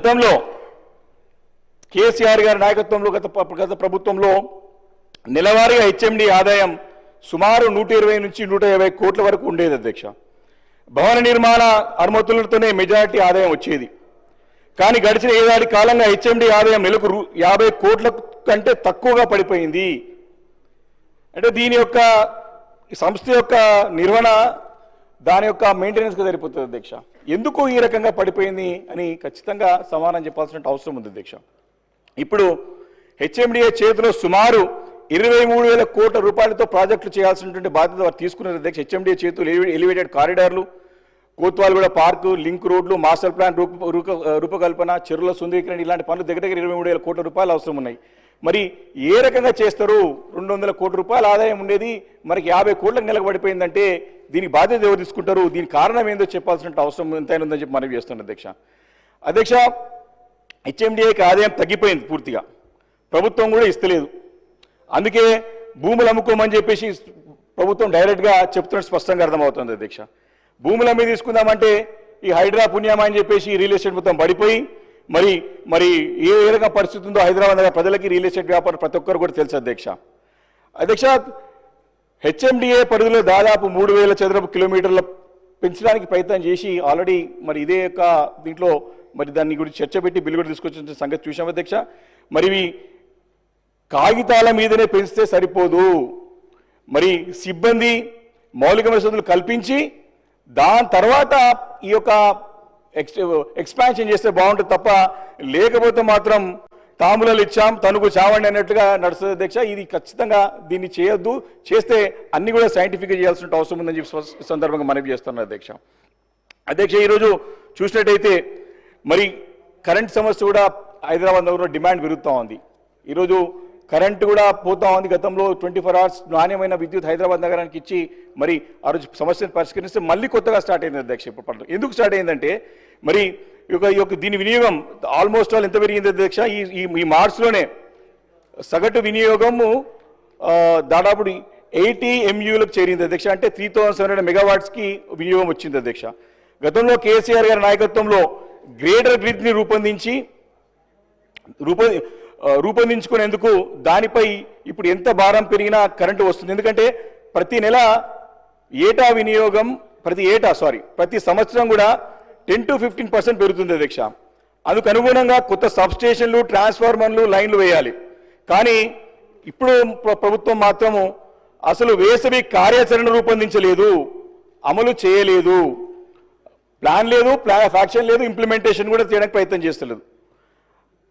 గతంలో కేసీఆర్ గారి నాయకత్వంలో గత ప్రభుత్వంలో నెలవారీగా హెచ్ఎండి ఆదాయం సుమారు 120 నుంచి 150 కోట్ల వరకు ఉండేది అధ్యక్ష. భవన నిర్మాణ అనుమతులతోనే మెజారిటీ ఆదాయం వచ్చేది. కానీ గడిచిన ఏడాది కాలంగా హెచ్ఎండి ఆదాయం నెలకు 50 కోట్ల కంటే తక్కువగా పడిపోయింది. అంటే దీని యొక్క సంస్థ యొక్క నిర్వహణ దాని యొక్క మెయింటెనెన్స్గా సరిపోతుంది అధ్యక్ష. ఎందుకు ఈ రకంగా పడిపోయింది అని ఖచ్చితంగా సమాధానం చెప్పాల్సిన అవసరం ఉంది అధ్యక్ష. ఇప్పుడు హెచ్ఎండిఏ చేతిలో సుమారు 23,000 కోట్ల రూపాయలతో ప్రాజెక్టులు చేయాల్సినటువంటి బాధ్యత వారు తీసుకున్నారు అధ్యక్ష. హెచ్ఎండిఏ చేతులు ఎలివేటెడ్ కారిడార్లు, కోత్వాల్గూడ పార్కు, లింక్ రోడ్లు, మాస్టర్ ప్లాన్ రూపకల్పన, చెరువుల సుందరీకరణ ఇలాంటి పనులు దగ్గర 23,000 కోట్ల రూపాయలు అవసరం ఉన్నాయి. మరి ఏ రకంగా చేస్తారు? 200 కోట్ల రూపాయల ఆదాయం ఉండేది మనకి 50 కోట్లకు నెలకు పడిపోయిందంటే దీనికి బాధ్యత ఎవరు తీసుకుంటారు? దీనికి కారణం ఏందో చెప్పాల్సిన అవసరం ఎంతైనా ఉందని చెప్పి మనవి చేస్తున్నాను అధ్యక్ష. హెచ్ఎండిఏకి ఆదాయం తగ్గిపోయింది పూర్తిగా, ప్రభుత్వం కూడా ఇస్తలేదు. అందుకే భూములు అమ్ముకోమని చెప్పేసి ప్రభుత్వం డైరెక్ట్గా చెప్తున్నట్టు స్పష్టంగా అర్థమవుతుంది అధ్యక్ష. భూముల మీద తీసుకుందామంటే ఈ హైడ్రా పుణ్యమా అని చెప్పేసి రియల్ ఎస్టేట్ మొత్తం పడిపోయి మరి ఏ రకంగా పరిస్థితి ఉందో హైదరాబాద్ నగర ప్రజలకి రియల్ ఎస్టేట్ వ్యాపారం ప్రతి ఒక్కరు కూడా తెలుసు అధ్యక్ష. హెచ్ఎండిఏ పరిధిలో దాదాపు 3,000 చదరపు కిలోమీటర్ల పెంచడానికి ప్రయత్నం చేసి ఆల్రెడీ మరి ఇదే యొక్క దీంట్లో మరి దాన్ని గురించి చర్చ పెట్టి బిల్లు కూడా తీసుకొచ్చిన సంగతి చూసాం అధ్యక్ష. మరి కాగితాల మీదనే పెంచితే సరిపోదు, మరి సిబ్బంది మౌలిక వసతులు కల్పించి దాని తర్వాత ఈ యొక్క ఎక్స్పాన్షన్ చేస్తే బాగుంటుంది తప్ప లేకపోతే మాత్రం తాములలు ఇచ్చాం తనుకు చావండి అన్నట్టుగా నడుస్తుంది అధ్యక్ష. ఇది ఖచ్చితంగా దీన్ని చేయొద్దు, చేస్తే అన్ని కూడా సైంటిఫిక్గా చేయాల్సిన అవసరం ఉందని చెప్పి సందర్భంగా మనవి చేస్తున్నాను అధ్యక్ష. ఈరోజు చూసినట్టయితే మరి కరెంట్ సమస్య కూడా హైదరాబాద్ నగరంలో డిమాండ్ పెరుగుతూ ఉంది. ఈరోజు కరెంటు కూడా పోతా ఉంది. గతంలో 24 hours నాణ్యమైన విద్యుత్ హైదరాబాద్ నగరానికి ఇచ్చి మరి ఆ రోజు సమస్యను పరిష్కరిస్తే మళ్ళీ కొత్తగా స్టార్ట్ అయింది అధ్యక్ష. ఇప్పుడు ఎందుకు స్టార్ట్ అయిందంటే మరి దీని వినియోగం ఆల్మోస్ట్ ఆల్ ఎంత పెరిగింది అధ్యక్ష? ఈ మార్చిలోనే సగటు వినియోగము దాదాపు 80 MUలకు చేరింది అధ్యక్ష. అంటే 3,700 మెగావాట్స్కి వినియోగం వచ్చింది అధ్యక్ష. గతంలో కేసీఆర్ గారి నాయకత్వంలో గ్రేటర్ గ్రిడ్ని రూపొందించుకునేందుకు దానిపై ఇప్పుడు ఎంత భారం పెరిగినా కరెంటు వస్తుంది. ఎందుకంటే ప్రతి వినియోగం ప్రతి సంవత్సరం కూడా 10 to 15% పెరుగుతుంది అధ్యక్ష. అందుకు అనుగుణంగా కొత్త సబ్స్టేషన్లు, ట్రాన్స్ఫార్మర్లు, లైన్లు వేయాలి. కానీ ఇప్పుడు ప్రభుత్వం మాత్రము అసలు వేసవి కార్యాచరణ రూపొందించలేదు, అమలు చేయలేదు, ప్లాన్ లేదు, ప్లాన్ ఆఫ్ యాక్షన్ లేదు, ఇంప్లిమెంటేషన్ కూడా చేయడానికి ప్రయత్నం చేస్తలేదు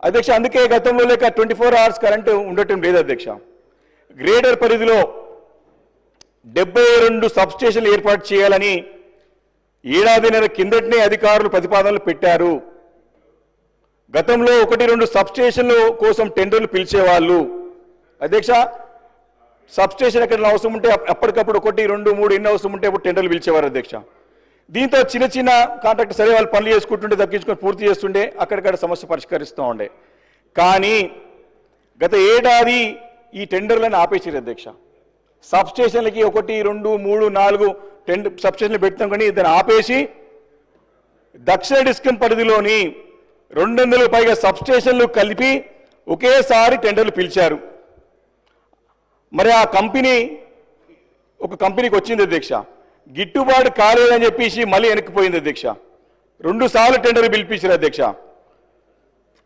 అధ్యక్ష. అందుకే గతంలో లేక 24 hours కరెంటు ఉండటం లేదు అధ్యక్ష. గ్రేటర్ పరిధిలో 72 సబ్స్టేషన్లు ఏర్పాటు చేయాలని ఏడాదిన్నర కిందటనే అధికారులు ప్రతిపాదనలు పెట్టారు. గతంలో 1-2 సబ్స్టేషన్ల కోసం టెండర్లు పిలిచేవాళ్ళు అధ్యక్ష. సబ్స్టేషన్ ఎక్కడ అవసరం ఉంటే అప్పటికప్పుడు 1, 2, 3 ఎన్ని అవసరం ఉంటే అప్పుడు టెండర్లు పిలిచేవారు అధ్యక్ష. దీంతో చిన్న కాంట్రాక్ట్ సరే వాళ్ళు పనులు చేసుకుంటుంటే తగ్గించుకొని పూర్తి చేస్తుండే అక్కడిక్కడ సమస్య పరిష్కరిస్తూ ఉండే. కానీ గత ఏడాది ఈ టెండర్లను ఆపేసారు అధ్యక్ష. సబ్స్టేషన్లకి 1, 2, 3, 4 సబ్స్టేషన్లు పెడతాం కానీ దాన్ని ఆపేసి దక్షిణ డిస్కం పరిధిలోని 200 పైగా సబ్స్టేషన్లు కలిపి ఒకేసారి టెండర్లు పిలిచారు. మరి ఆ ఒక కంపెనీకి వచ్చింది అధ్యక్ష, గిట్టుబాటు కాలేదని చెప్పేసి మళ్ళీ వెనక్కిపోయింది అధ్యక్ష. 2 సార్లు టెండర్లు పిలిపించారు అధ్యక్ష.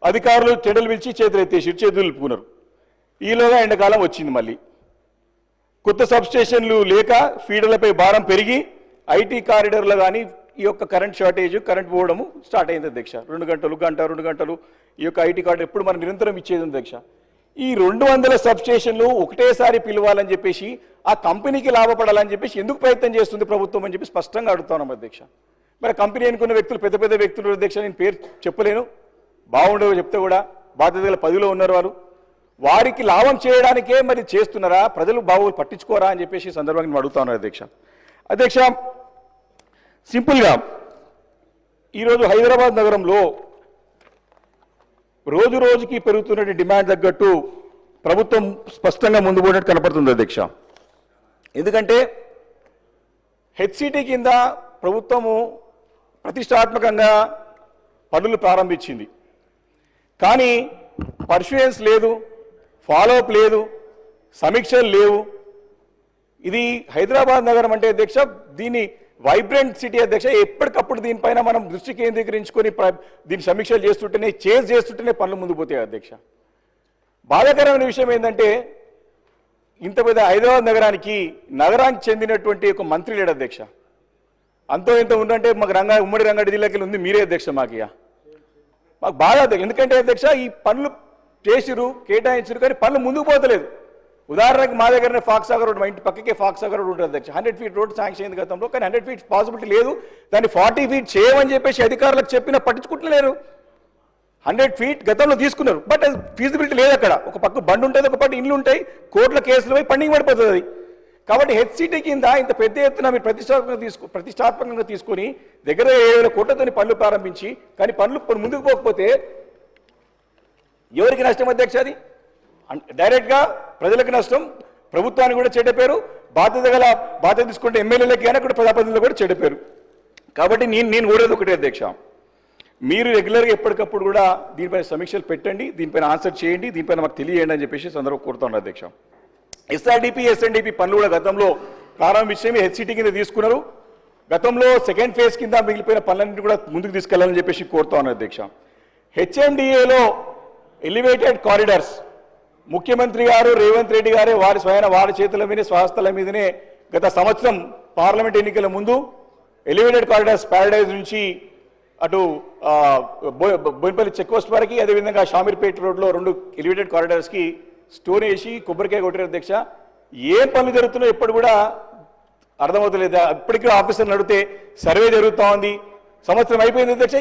అధికారులు టెండర్లు పిలిచి చేతులు నిలుపుకున్నారు. ఈలోగా ఎండాకాలం వచ్చింది. మళ్ళీ కొత్త సబ్స్టేషన్లు లేక ఫీడర్లపై భారం పెరిగి ఐటీ కారిడార్లో కానీ ఈ యొక్క కరెంట్ షార్టేజ్, కరెంట్ పోవడము స్టార్ట్ అయింది అధ్యక్ష. 2 గంటలు ఈ యొక్క ఐటీ కార్డు ఎప్పుడు మనం నిరంతరం ఇచ్చేది అధ్యక్ష. ఈ 200 సబ్స్టేషన్లు ఒకటేసారి పిలవాలని చెప్పేసి ఆ కంపెనీకి లాభపడాలని చెప్పేసి ఎందుకు ప్రయత్నం చేస్తుంది ప్రభుత్వం అని చెప్పి స్పష్టంగా అడుగుతున్నాం అధ్యక్ష. మరి కంపెనీ అనుకున్న వ్యక్తులు పెద్ద వ్యక్తులు అధ్యక్ష, నేను పేరు చెప్పలేను, బాగుండవు చెప్తే కూడా బాధ్యత గల పదవిలో ఉన్నారు వారు. వారికి లాభం చేయడానికే మరి చేస్తున్నారా? ప్రజలు బాగోలు పట్టించుకోరా అని చెప్పేసి సందర్భంగా నేను అడుగుతా ఉన్నాను అధ్యక్ష. సింపుల్గా ఈరోజు హైదరాబాద్ నగరంలో రోజు రోజుకి పెరుగుతున్న డిమాండ్ తగ్గట్టు ప్రభుత్వం స్పష్టంగా ముందు పోయినట్టు కనపడుతుంది అధ్యక్ష. ఎందుకంటే హెచ్సిటీ కింద ప్రభుత్వము ప్రతిష్టాత్మకంగా పనులు ప్రారంభించింది. కానీ పర్సూయెన్స్ లేదు, ఫాలోఅప్ లేదు, సమీక్షలు లేవు. ఇది హైదరాబాద్ నగరం అంటే అధ్యక్ష దీన్ని వైబ్రెంట్ సిటీ అధ్యక్ష, ఎప్పటికప్పుడు దీనిపైన మనం దృష్టి కేంద్రీకరించుకొని దీన్ని సమీక్షలు చేస్తుంటేనే చేస్తుంటేనే పనులు ముందుకు పోతాయి అధ్యక్ష. బాధాకరమైన విషయం ఏంటంటే ఇంత పెద్ద హైదరాబాద్ నగరానికి చెందినటువంటి ఒక మంత్రి లేడు అధ్యక్ష. అంతో ఇంత ఉందంటే మాకు ఉమ్మడి రంగారెడ్డి జిల్లాకి ఉంది, మీరే అధ్యక్ష. మాకు బాధ ఎందుకంటే అధ్యక్ష ఈ పనులు చేసిరు, కేటాయించరు, కానీ పనులు ముందుకు పోతలేదు. ఉదాహరణకి మా దగ్గరనే ఫాక్సాగర్ రోడ్, మా ఇంటి పక్కకే ఫాక్సాగర్ రోడ్ ఉంటుంది అధ్యక్ష. 100 feet రోడ్ శాంక్షన్ అయింది గతంలో, కానీ 100 feet పాసిబిలిటీ లేదు. దాన్ని 40 feet చేయమని చెప్పేసి అధికారులకు చెప్పినా పట్టించుకుంటలేరు. 100 feet గతంలో తీసుకున్నారు, బట్ అది ఫీజిబిలిటీ లేదు. అక్కడ ఒక పక్క బండి ఉంటుంది, ఒక పక్క ఇండ్లు ఉంటాయి, కోర్టుల కేసులు పోయి పండింగ్ పడిపోతుంది అది. కాబట్టి హెచ్సిటీ కింద ఇంత పెద్ద ఎత్తున మీరు ప్రతిష్టాత్మకంగా తీసుకొని దగ్గర 7,000 కోట్లతో పనులు ప్రారంభించి, కానీ పనులు ముందుకు పోకపోతే ఎవరికి నష్టం అధ్యక్ష? అది డైరెక్ట్గా ప్రజలకు నష్టం, ప్రభుత్వానికి కూడా చెడ్డ పేరు, బాధ్యత తీసుకుంటే ఎమ్మెల్యేలకి కానీ కూడా ప్రజాప్రతినిధులకు కూడా చెడ్డ పేరు. కాబట్టి నేను కోరేది ఒకటే అధ్యక్ష, మీరు రెగ్యులర్గా ఎప్పటికప్పుడు కూడా దీనిపైన సమీక్షలు పెట్టండి, దీనిపైన ఆన్సర్ చేయండి, దీనిపైన మాకు తెలియజేయండి అని చెప్పేసి సందర్భం కోరుతాను అధ్యక్ష. ఎస్ఆర్డిపి ఎస్ఎన్డిపి పనులు కూడా గతంలో ప్రారంభించి హెచ్సిటీ కింద తీసుకున్నారు. గతంలో సెకండ్ ఫేజ్ కింద మిగిలిపోయిన పనులన్నింటినీ కూడా ముందుకు తీసుకెళ్లాలని చెప్పేసి కోరుతా ఉన్నాను అధ్యక్ష. హెచ్ఎండిఏలో ఎలివేటెడ్ కారిడార్స్ ముఖ్యమంత్రి గారు రేవంత్ రెడ్డి గారే వారి చేతుల మీద స్వహస్తాల మీదనే గత సంవత్సరం పార్లమెంట్ ఎన్నికల ముందు ఎలివేటెడ్ కారిడార్స్ ప్యారడైజ్ నుంచి అటు బోయినపల్లి చెక్ పోస్ట్ వరకు, అదేవిధంగా షామీర్పేట రోడ్లో 2 ఎలివేటెడ్ కారిడార్స్కి స్టోన్ వేసి కొబ్బరికాయ కొట్టారు అధ్యక్ష. ఏం పనులు జరుగుతున్నాయో ఎప్పుడు కూడా అర్థమవుతలేదు. ఇప్పటికీ ఆఫీసర్లు అడిగితే సర్వే జరుగుతూ ఉంది, సంవత్సరం అయిపోయింది అధ్యక్ష,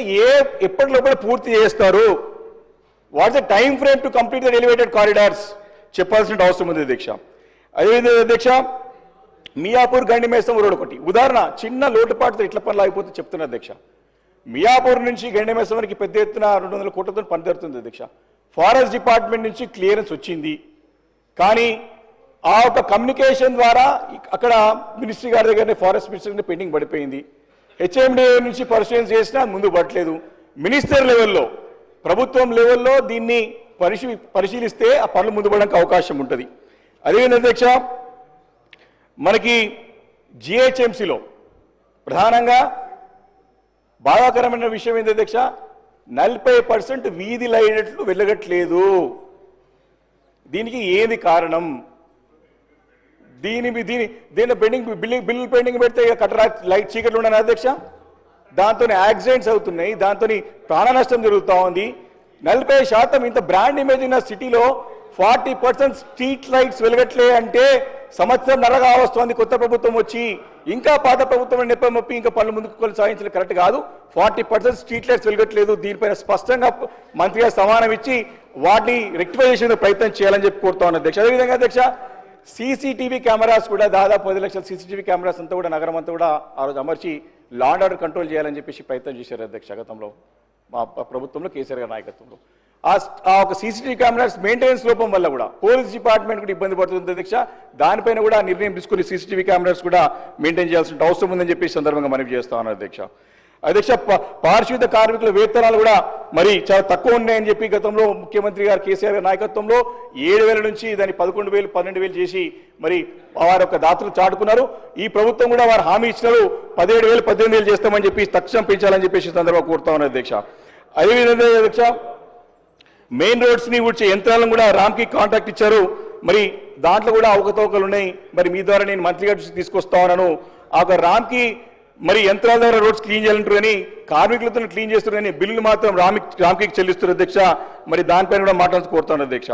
ఎప్పటిలోపల పూర్తి చేస్తారు? What's the time frame to complete the elevated corridors చెప్పాల్సిన అవసరం ఉంది అధ్యక్ష. అదేవిధంగా అధ్యక్ష మియాపూర్ గండిమేసం రోడ్ ఒకటి ఉదాహరణ, చిన్న లోటుపాటుతో ఇట్ల పనులు అయిపోతే చెప్తున్నా అధ్యక్ష. మియాపూర్ నుంచి గండిమేసం వరకు పెద్ద ఎత్తున 200 కోట్లతో పని జరుగుతుంది అధ్యక్ష. ఫారెస్ట్ డిపార్ట్మెంట్ నుంచి క్లియరెన్స్ వచ్చింది, కానీ ఆ ఒక కమ్యూనికేషన్ ద్వారా అక్కడ మినిస్ట్రీ గారి దగ్గరనే ఫారెస్ట్ మినిస్టర్ పెండింగ్ పడిపోయింది. హెచ్ఎండిఏ నుంచి పర్సూయెన్స్ చేసినా ముందు పడలేదు. మినిస్టర్ లెవెల్లో, ప్రభుత్వం లెవెల్లో దీన్ని పరిశీలిస్తే ఆ పనులు ముందు పడడానికి అవకాశం ఉంటుంది. అదేవిధంగా అధ్యక్ష మనకి జిహెచ్ఎంసీలో ప్రధానంగా బాధాకరమైన విషయం ఏంటి అధ్యక్ష, 40% వీధి లైట్లు వెలగట్లేదు. దీనికి ఏది కారణం? దీని బిల్లు పెండింగ్ పెడితే కట్టరా లైట్ చీకట్లు ఉండని అధ్యక్ష, దాంతో యాక్సిడెంట్స్ అవుతున్నాయి, దాంతో ప్రాణ నష్టం జరుగుతూ ఉంది. 40% ఇంత బ్రాండ్ ఇమేజ్ ఉన్న సిటీలో 40% స్ట్రీట్ లైట్స్ వెలగట్లే అంటే సంవత్సరం నరగా వస్తుంది కొత్త ప్రభుత్వం వచ్చి, ఇంకా పాత ప్రభుత్వం నెప్పమొప్పి ఇంకా పనులు ముందుకు కొనసాగించడం కరెక్ట్ కాదు. 40% స్ట్రీట్ లైట్స్ వెలగట్లేదు, దీనిపైన స్పష్టంగా మంత్రిగా సమానం ఇచ్చి వాటిని రెక్టిఫై చేసే ప్రయత్నం చేయాలని చెప్పి కోరుతా ఉన్నాను అధ్యక్ష. అదేవిధంగా అధ్యక్ష సీసీటీవీ కెమెరాస్ కూడా దాదాపు 10 లక్షల సీసీటీవీ కెమెరాస్ అంతా కూడా నగరం అంతా కూడా ఆ రోజు అమర్చి లా అండ్ ఆర్డర్ కంట్రోల్ చేయాలని చెప్పేసి ప్రయత్నం చేశారు అధ్యక్ష గతంలో మా ప్రభుత్వంలో కేసీఆర్ గారి నాయకత్వంలో. ఆ ఒక సీసీటీవీ కెమెరాస్ మెయింటెనెన్స్ లోపం వల్ల కూడా పోలీస్ డిపార్ట్మెంట్ కూడా ఇబ్బంది పడుతుంది అధ్యక్ష. దానిపైన కూడా నిర్ణయం తీసుకుని సీసీటీవీ కెమెరాస్ కూడా మెయింటైన్ చేయాల్సిన అవసరం ఉందని చెప్పి సందర్భంగా మనవి చేస్తా ఉన్నాను అధ్యక్ష. అధ్యక్ష పారిశుద్ధ కార్మికుల వేతనాలు కూడా మరి చాలా తక్కువ ఉన్నాయని చెప్పి గతంలో ముఖ్యమంత్రి గారు కేసీఆర్ గారి నాయకత్వంలో 7,000 నుంచి దాన్ని 11,000 12,000 చేసి మరి వారి యొక్క దాతలు చాటుకున్నారు. ఈ ప్రభుత్వం కూడా వారు హామీ ఇచ్చినారు 17,000 18,000 చేస్తామని చెప్పి తక్షణం పెంచాలని చెప్పేసి సందర్భంగా కోరుతా ఉన్నారు అధ్యక్ష. అదేవిధంగా అధ్యక్ష మెయిన్ రోడ్స్ ని ఊడ్చే యంత్రాలను కూడా రామ్కి కాంట్రాక్ట్ ఇచ్చారు, మరి దాంట్లో కూడా అవకతవకలు ఉన్నాయి. మరి మీ ద్వారా నేను మంత్రి గారి తీసుకొస్తా ఉన్నాను. ఆ రామ్కి మరి యంత్రాల ద్వారా రోడ్స్ క్లీన్ చేయాలంటారు కానీ కార్మికులతో క్లీన్ చేస్తారు కానీ బిల్లులు మాత్రం రామ్కి చెల్లిస్తారు అధ్యక్ష. మరి దానిపైన కూడా మాట్లాడుతూ కోరుతాను అధ్యక్ష.